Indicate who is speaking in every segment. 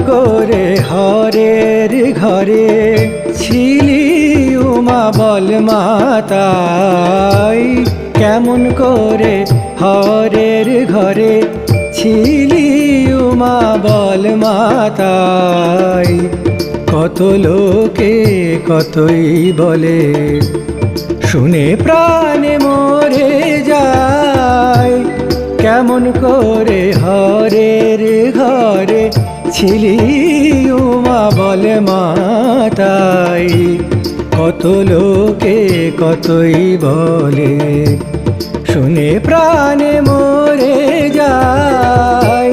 Speaker 1: করে হরের ঘরে ছিলি উমা বল মাতাই, কেমন করে হরের ঘরে ছিলি উমা বল মাতাই। কত লোকে কতই বলে, শুনে প্রাণে মরে যায়, কেমন করে হরের ঘরে ছিলি উমা বল মাতাই। কত লোকে কতই বলে, শুনে প্রাণে মরে যায়,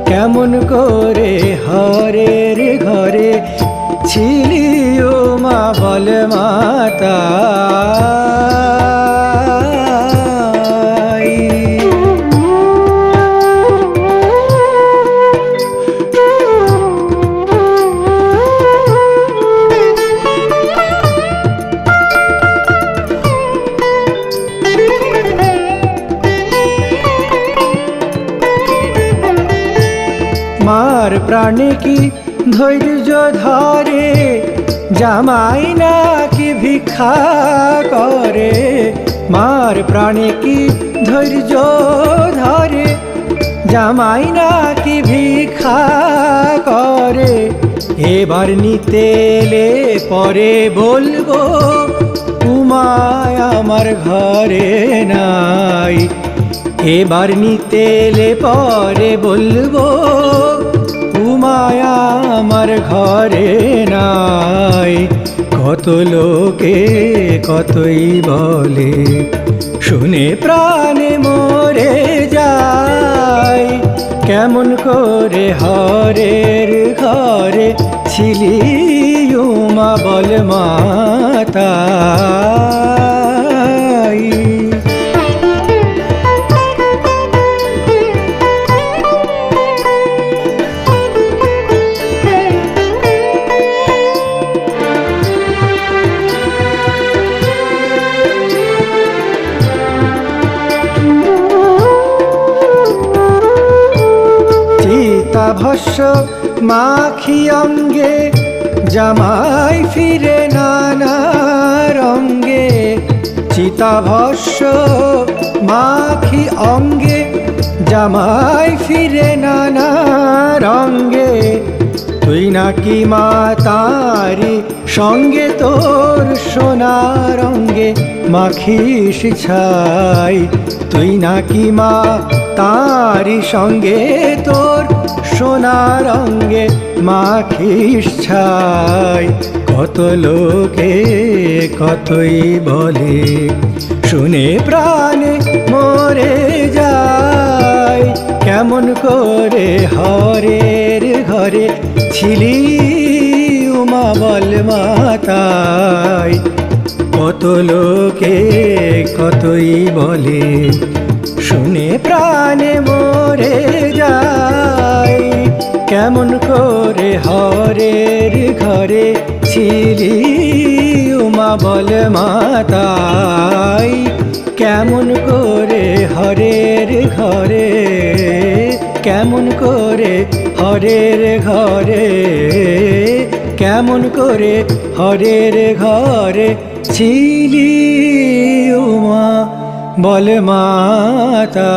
Speaker 1: কেমন করে হরের ঘরে ছিলি উমা বল মাতাই। মার প্রাণে কি ধৈর্য ধরে, জামাই নাকি ভিক্ষা করে। মার প্রাণে কি ধৈর্য ধরে, জামাই নাকি ভিক্ষা করে। এবার নিতে এলে পরে বলবো, উমায় আমার ঘরে নাই। এবার নিতে এলে পরে বলবো, উমায় আমার ঘরে নাই। কত লোকে কতই বলে, শুনে প্রাণে মরে যায়, কেমন করে হরের ঘরে ছিলি উমা বল মাতাই। ভস্য মাখি অঙ্গে, জামাই ফিরে নানা রঙ্গে। চিতাভস্য মাখি অঙ্গে, জামাই ফিরে নানা রঙ্গে। তুই নাকি মা তারি সঙ্গে তোর সোনা রঙ্গে মাখিস ছাই। তুই নাকি মা তারি সঙ্গে তোর সোনা রঙ্গে মাখিস ছাই। কত লোকে কতই বলে, শুনে প্রাণে মরে যায়, কেমন করে হরের ঘরে ছিলি উমা বল মাতাই। কত লোকে কতই বলে, শুনে প্রাণে মরে যায়, কেমন করে হরের ঘরে ছিলি উমা বল মাতাই। কেমন করে হরের ঘরে, কেমন করে হরের ঘরে, কেমন করে হরের ঘরে ছিলি উমা বল মাতা।